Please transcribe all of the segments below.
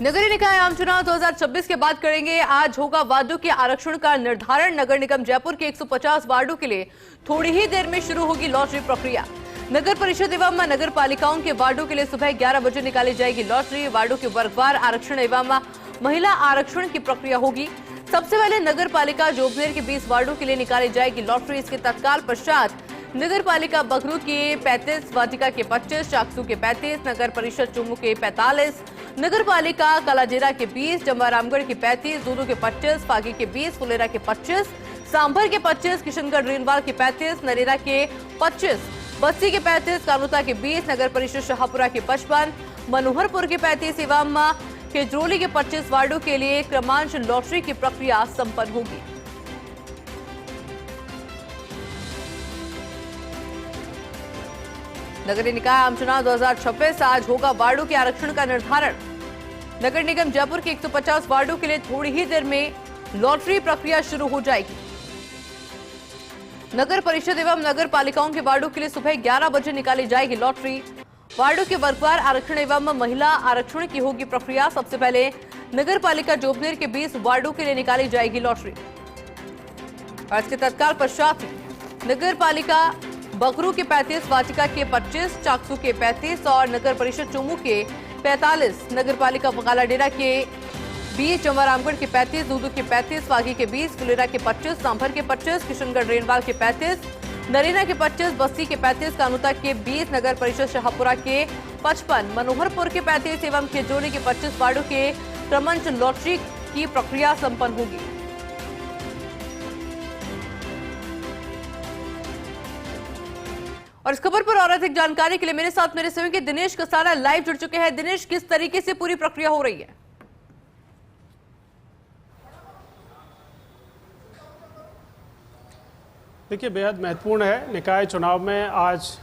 नगर निकाय आम चुनाव 2026 की बात करेंगे। आज होगा वार्डों के आरक्षण का निर्धारण। नगर निगम जयपुर के 150 वार्डों के लिए थोड़ी ही देर में शुरू होगी लॉटरी प्रक्रिया। नगर परिषद एवं नगर पालिकाओं के वार्डों के लिए सुबह 11 बजे निकाली जाएगी लॉटरी। वार्डों के वर्गवार आरक्षण एवं महिला आरक्षण की प्रक्रिया होगी। सबसे पहले नगर पालिका जोबनेर के 20 वार्डों के लिए निकाली जाएगी लॉटरी। इसके तत्काल पश्चात नगर पालिका बगरू के 35, वाटिका के 25, चाकसू के 35, नगर परिषद चुमू के 45, नगर पालिका कालाडेरा के 20, जमवारामगढ़ के 35, दूदू के 25, फागी के 20, फुलेरा के 25, सांभर के 25, किशनगढ़ रेनवाल के 35, नरेला के 25, बस्ती के 35, कानूता के 20, नगर परिषद शाहपुरा के 55, मनोहरपुर के 35 एवं केजरोली के 25 वार्डों के लिए क्रमांश लॉटरी की प्रक्रिया संपन्न होगी। नगर निकाय आम चुनाव 2026 आज होगा वार्डों के आरक्षण का निर्धारण। नगर निगम जयपुर के 150 वार्डों के लिए थोड़ी ही देर में लॉटरी प्रक्रिया शुरू हो जाएगी। नगर परिषद एवं नगर पालिकाओं के वार्डों के लिए सुबह 11 बजे निकाली जाएगी लॉटरी। वार्डों के वर्गवार आरक्षण एवं महिला आरक्षण की होगी प्रक्रिया। सबसे पहले नगर पालिका जोबनेर के 20 वार्डों के लिए निकाली जाएगी लॉटरी और इसके तत्काल पश्चात नगर पालिका बगरू के 35, वाटिका के 25, चाकसू के 35 और नगर परिषद चुमू के 45, नगर पालिका कालाडेरा के 20, जमवारामगढ़ के 35, दूदू के 35, फागी के 20, फुलेरा के 25, सांभर के 25, किशनगढ़ रेनवाल के 35, नरेला के 25, बस्ती के 35, कानूता के 20, नगर परिषद शाहपुरा के 55, मनोहरपुर के 35 एवं केजरोली के 25 वार्डों के क्रमांश लॉटरी की प्रक्रिया संपन्न होगी। और इस खबर पर और अधिक जानकारी के लिए मेरे साथ मेरे सहयोगी दिनेश कसारा लाइव जुड़ चुके हैं। दिनेश, किस तरीके से पूरी प्रक्रिया हो रही है? देखिए, बेहद महत्वपूर्ण है। निकाय चुनाव में आज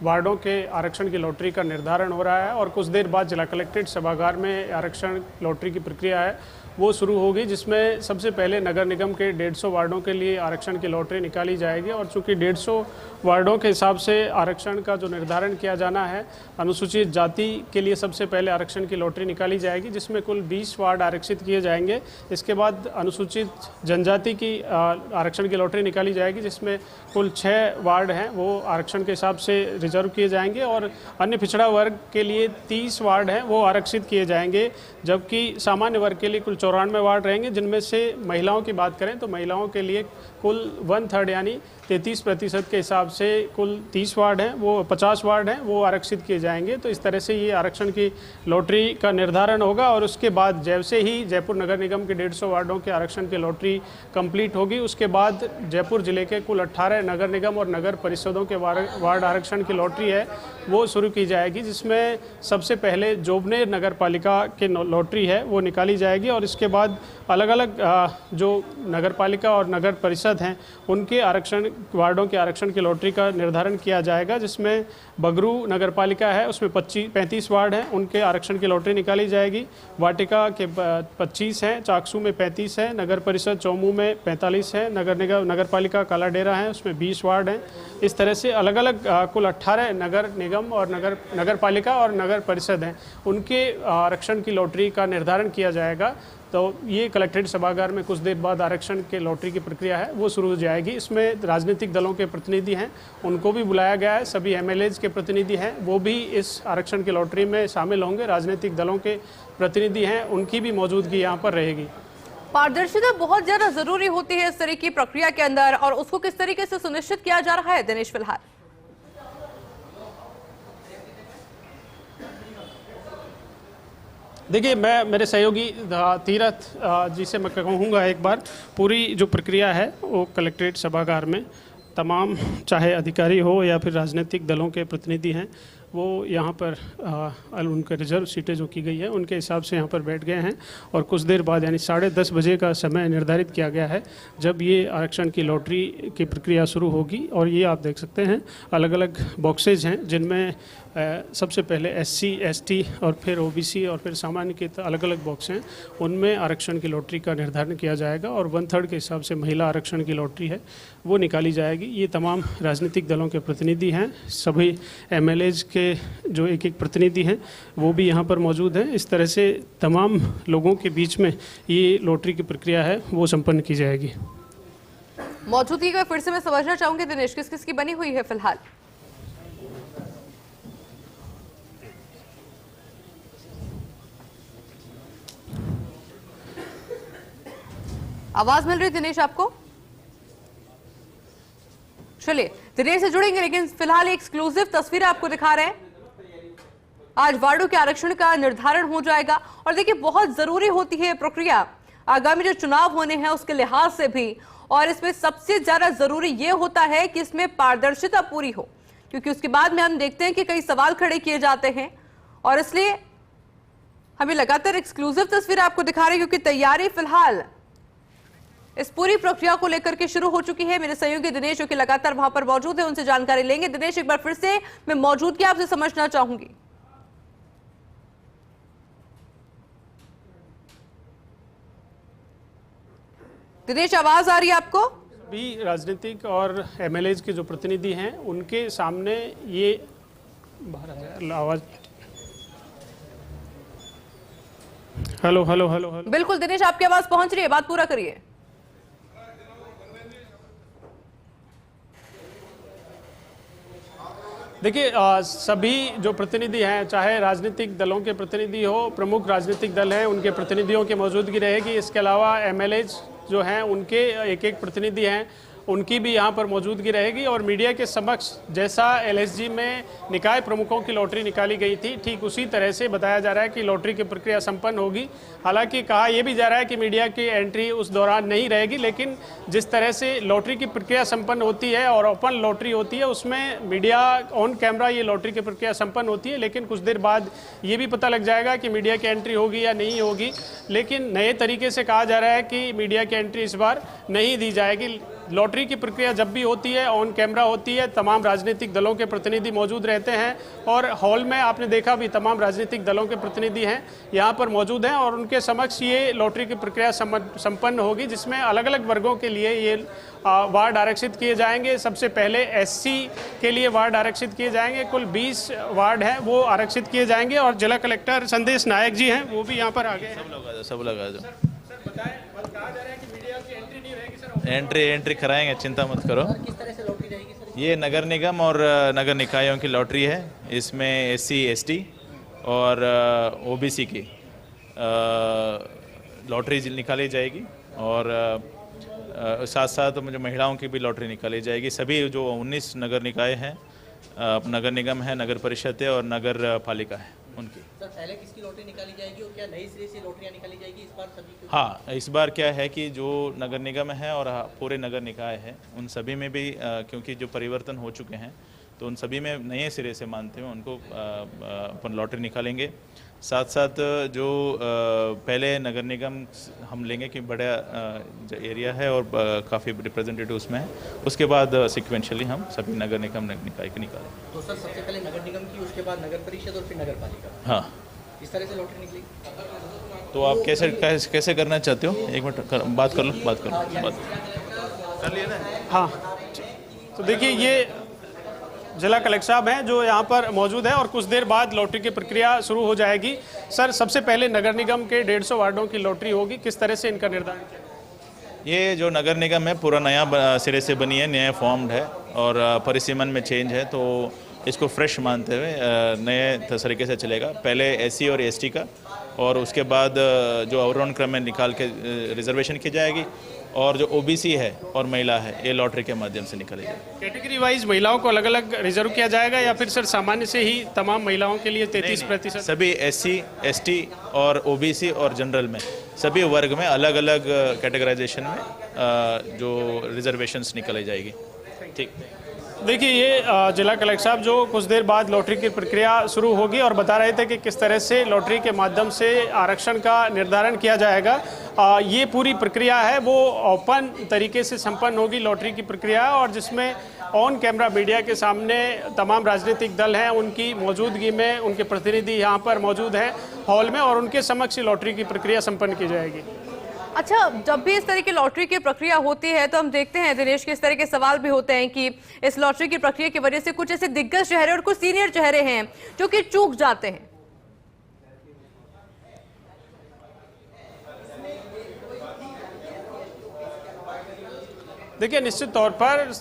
वार्डों के आरक्षण की लॉटरी का निर्धारण हो रहा है और कुछ देर बाद जिला कलेक्ट्रेट सभागार में आरक्षण लॉटरी की प्रक्रिया है वो शुरू होगी, जिसमें सबसे पहले नगर निगम के 150 वार्डों के लिए आरक्षण की लॉटरी निकाली जाएगी। और चूंकि 150 वार्डों के हिसाब से आरक्षण का जो निर्धारण किया जाना है, अनुसूचित जाति के लिए सबसे पहले आरक्षण की लॉटरी निकाली जाएगी, जिसमें कुल 20 वार्ड आरक्षित किए जाएंगे। इसके बाद अनुसूचित जनजाति की आरक्षण की लॉटरी निकाली जाएगी, जिसमें कुल 6 वार्ड हैं वो आरक्षण के हिसाब से रिजर्व किए जाएंगे और अन्य पिछड़ा वर्ग के लिए 30 वार्ड हैं वो आरक्षित किए जाएंगे, जबकि सामान्य वर्ग के लिए कुल 94 वार्ड रहेंगे, जिनमें से महिलाओं की बात करें तो महिलाओं के लिए कुल 1/3 यानी 33% के हिसाब से कुल 30 वार्ड हैं वो 50 वार्ड हैं वो आरक्षित किए जाएंगे। तो इस तरह से ये आरक्षण की लॉटरी का निर्धारण होगा और उसके बाद जैसे ही जयपुर नगर निगम के 150 वार्डों के आरक्षण की लॉटरी कंप्लीट होगी, उसके बाद जयपुर जिले के कुल 18 नगर निगम और नगर परिषदों के वार्ड आरक्षण की लॉटरी है वो शुरू की जाएगी, जिसमें सबसे पहले जोबनेर नगर पालिका के लॉटरी है वो निकाली जाएगी और इसके बाद अलग अलग जो नगर पालिका और नगर परिषद हैं उनके आरक्षण वार्डों के आरक्षण की लॉटरी का निर्धारण किया जाएगा, जिसमें बगरू नगर पालिका है उसमें 35 वार्ड हैं उनके आरक्षण की लॉटरी निकाली जाएगी। वाटिका के 25 हैं, चाकसू में 35 है, नगर परिषद चौमू में 45 है, नगर पालिका कालाडेरा है उसमें 20 वार्ड हैं। इस तरह से अलग अलग कुल 18 नगर निगम और नगर पालिका और नगर परिषद हैं उनके आरक्षण की लॉटरी का निर्धारण किया जाएगा। तो ये कलेक्ट्रेट सभागार में कुछ देर बाद आरक्षण के लॉटरी की प्रक्रिया है वो शुरू हो जाएगी। इसमें राजनीतिक दलों के प्रतिनिधि हैं उनको भी बुलाया गया है, सभी MLAs के प्रतिनिधि हैं वो भी इस आरक्षण की लॉटरी में शामिल होंगे। राजनीतिक दलों के प्रतिनिधि हैं उनकी भी मौजूदगी यहाँ पर रहेगी। पारदर्शिता बहुत ज्यादा जरूरी होती है इस तरह की प्रक्रिया के अंदर, और उसको किस तरीके से सुनिश्चित किया जा रहा है दिनेश फिलहाल? देखिए, मैं मेरे सहयोगी तीरथ जी से मैं कहूँगा एक बार पूरी जो प्रक्रिया है वो कलेक्ट्रेट सभागार में तमाम चाहे अधिकारी हो या फिर राजनीतिक दलों के प्रतिनिधि हैं वो यहाँ पर उनके रिजर्व सीटें जो की गई है उनके हिसाब से यहाँ पर बैठ गए हैं और कुछ देर बाद यानी 10:30 बजे का समय निर्धारित किया गया है जब ये आरक्षण की लॉटरी की प्रक्रिया शुरू होगी। और ये आप देख सकते हैं अलग अलग बॉक्सेज हैं जिनमें सबसे पहले SC ST और फिर OBC और फिर सामान्य के अलग अलग बॉक्स हैं उनमें आरक्षण की लॉटरी का निर्धारण किया जाएगा और 1/3 के हिसाब से महिला आरक्षण की लॉटरी है वो निकाली जाएगी। ये तमाम राजनीतिक दलों के प्रतिनिधि हैं, सभी MLAs के के जो एक एक प्रतिनिधि हैं वो भी यहाँ पर मौजूद हैं। इस तरह से तमाम लोगों के बीच में ये लॉटरी की प्रक्रिया है वो संपन्न की जाएगी। मौजूदगी का फिर से मैं समझना चाहूंगी दिनेश, किस किस की बनी हुई है फिलहाल? आवाज मिल रही दिनेश आपको? चलिए दिनेश से जुड़ेंगे, लेकिन फिलहाल एक एक्सक्लूसिव तस्वीर आपको दिखा रहे हैं। आज वार्डों के आरक्षण का निर्धारण हो जाएगा और देखिए बहुत जरूरी होती है प्रक्रिया आगामी जो चुनाव होने हैं उसके लिहाज से भी, और इसमें सबसे ज्यादा जरूरी यह होता है कि इसमें पारदर्शिता पूरी हो, क्योंकि उसके बाद में हम देखते हैं कि कई सवाल खड़े किए जाते हैं और इसलिए हमें लगातार एक्सक्लूसिव तस्वीर आपको दिखा रहे हैं, क्योंकि तैयारी फिलहाल इस पूरी प्रक्रिया को लेकर के शुरू हो चुकी है। मेरे सहयोगी दिनेश जो कि लगातार वहां पर मौजूद है, उनसे जानकारी लेंगे। दिनेश, एक बार फिर से मैं मौजूदगी आपसे समझना चाहूंगी। दिनेश, आवाज आ रही है आपको? भी राजनीतिक और एमएलएज के जो प्रतिनिधि हैं उनके सामने ये बाहर आ जाए आवाज। Hello hello hello hello. बिल्कुल दिनेश, आपकी आवाज पहुंच रही है, बात पूरा करिए। देखिए, सभी जो प्रतिनिधि हैं, चाहे राजनीतिक दलों के प्रतिनिधि हो, प्रमुख राजनीतिक दल हैं उनके प्रतिनिधियों की मौजूदगी रहेगी। इसके अलावा एमएलएज जो हैं उनके एक एक प्रतिनिधि हैं उनकी भी यहाँ पर मौजूदगी रहेगी। और मीडिया के समक्ष जैसा एलएसजी में निकाय प्रमुखों की लॉटरी निकाली गई थी, ठीक उसी तरह से बताया जा रहा है कि लॉटरी की प्रक्रिया संपन्न होगी। हालांकि कहा यह भी जा रहा है कि मीडिया की एंट्री उस दौरान नहीं रहेगी, लेकिन जिस तरह से लॉटरी की प्रक्रिया संपन्न होती है और ओपन लॉटरी होती है उसमें मीडिया ऑन कैमरा ये लॉटरी की प्रक्रिया संपन्न होती है, लेकिन कुछ देर बाद ये भी पता लग जाएगा कि मीडिया की एंट्री होगी या नहीं होगी। लेकिन नए तरीके से कहा जा रहा है कि मीडिया की एंट्री इस बार नहीं दी जाएगी। लॉटरी की प्रक्रिया जब भी होती है ऑन कैमरा होती है, तमाम राजनीतिक दलों के प्रतिनिधि मौजूद रहते हैं और हॉल में आपने देखा भी तमाम राजनीतिक दलों के प्रतिनिधि हैं यहाँ पर मौजूद हैं और उनके समक्ष ये लॉटरी की प्रक्रिया संपन्न होगी, जिसमें अलग अलग वर्गों के लिए ये वार्ड आरक्षित किए जाएंगे। सबसे पहले एससी के लिए वार्ड आरक्षित किए जाएंगे, कुल 20 वार्ड हैं वो आरक्षित किए जाएंगे और जिला कलेक्टर संदेश नायक जी हैं वो भी यहाँ पर आ गए हैं। सब लगा दो। एंट्री कराएंगे, चिंता मत करो। किस तरह से लॉटरी रहेगी सर? ये नगर निगम और नगर निकायों की लॉटरी है। इसमें एससी एसटी और ओबीसी की लॉटरी निकाली जाएगी और साथ साथ मुझे महिलाओं की भी लॉटरी निकाली जाएगी। सभी जो 19 नगर निकाय हैं, नगर निगम है, नगर परिषद है और नगर पालिका है उनकी। सर पहले किसकी लॉटरी निकाली जाएगी और क्या नई सिरे से लॉटरियां निकाली जाएगी इस बार सभी की? हाँ, इस बार क्या है कि जो नगर निगम है और पूरे नगर निकाय है उन सभी में भी क्योंकि जो परिवर्तन हो चुके हैं तो उन सभी में नए सिरे से मानते हुए उनको अपन लॉटरी निकालेंगे। साथ साथ जो पहले नगर निगम हम लेंगे कि बड़ा एरिया है और काफ़ी रिप्रेजेंटेटिव उसमें है, उसके बाद सिक्वेंशली हम सभी नगर निगम निकाय के निकालेंगे। तो सर सबसे पहले नगर निगम की, उसके बाद नगर परिषद और फिर नगर पालिका। हाँ, इस तरह से लॉटरी निकलेगी। तो आप कैसे करना चाहते हो? एक मिनट बात कर लो बात कर लिए ना। हाँ, तो देखिए ये जिला कलेक्टर साहब हैं जो यहाँ पर मौजूद है और कुछ देर बाद लॉटरी की प्रक्रिया शुरू हो जाएगी। सर, सबसे पहले नगर निगम के 150 वार्डों की लॉटरी होगी, किस तरह से इनका निर्धारण किया? ये जो नगर निगम है पूरा नया सिरे से बनी है, नया फॉर्म्ड है और परिसीमन में चेंज है, तो इसको फ्रेश मानते हुए नए तरीके से चलेगा। पहले एससी और एसटी का और उसके बाद जो अवरोहण क्रम में निकाल के रिजर्वेशन की जाएगी और जो ओबीसी है और महिला है ये लॉटरी के माध्यम से निकाली जाएगी। कैटेगरी वाइज महिलाओं को अलग अलग रिजर्व किया जाएगा या फिर सर सामान्य से ही तमाम महिलाओं के लिए 33%? सभी एससी एसटी और ओबीसी और जनरल में सभी वर्ग में अलग अलग कैटेगराइजेशन में जो रिजर्वेशंस निकाली जाएगी। ठीक, देखिए ये जिला कलेक्टर साहब जो कुछ देर बाद लॉटरी की प्रक्रिया शुरू होगी और बता रहे थे कि किस तरह से लॉटरी के माध्यम से आरक्षण का निर्धारण किया जाएगा। ये पूरी प्रक्रिया है वो ओपन तरीके से संपन्न होगी लॉटरी की प्रक्रिया, और जिसमें ऑन कैमरा मीडिया के सामने तमाम राजनीतिक दल हैं उनकी मौजूदगी में उनके प्रतिनिधि यहाँ पर मौजूद हैं हॉल में और उनके समक्ष लॉटरी की प्रक्रिया संपन्न की जाएगी। अच्छा, जब भी इस तरह की लॉटरी की प्रक्रिया होती है तो हम देखते हैं दिनेश के इस तरह के सवाल भी होते हैं कि इस लॉटरी की प्रक्रिया की वजह से कुछ ऐसे दिग्गज चेहरे और कुछ सीनियर चेहरे हैं जो कि चूक जाते हैं। देखिए, निश्चित तौर पर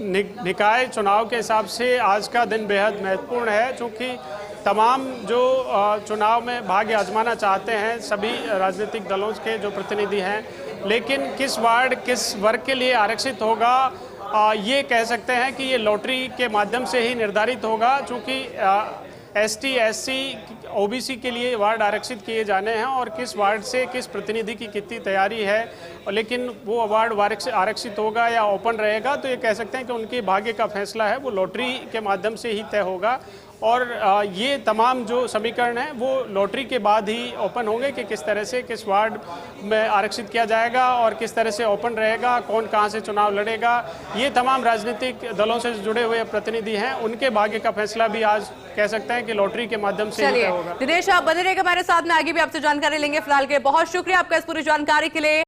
निकाय चुनाव के हिसाब से आज का दिन बेहद महत्वपूर्ण है, क्योंकि तमाम जो चुनाव में भाग्य आजमाना चाहते हैं सभी राजनीतिक दलों के जो प्रतिनिधि हैं, लेकिन किस वार्ड किस वर्ग के लिए आरक्षित होगा ये कह सकते हैं कि ये लॉटरी के माध्यम से ही निर्धारित होगा, क्योंकि एसटी, एससी, ओबीसी के लिए वार्ड आरक्षित किए जाने हैं और किस वार्ड से किस प्रतिनिधि की कितनी तैयारी है, लेकिन वो वार्ड आरक्षित होगा या ओपन रहेगा, तो ये कह सकते हैं कि उनके भाग्य का फैसला है वो लॉटरी के माध्यम से ही तय होगा। और ये तमाम जो समीकरण हैं वो लॉटरी के बाद ही ओपन होंगे कि किस तरह से किस वार्ड में आरक्षित किया जाएगा और किस तरह से ओपन रहेगा, कौन कहाँ से चुनाव लड़ेगा। ये तमाम राजनीतिक दलों से जुड़े हुए प्रतिनिधि हैं, उनके भाग्य का फैसला भी आज कह सकते हैं कि लॉटरी के माध्यम से ही होगा। दिनेश, आप बने रहेगा हमारे साथ में, आगे भी आपसे जानकारी लेंगे। फिलहाल के बहुत शुक्रिया आपका इस पूरी जानकारी के लिए।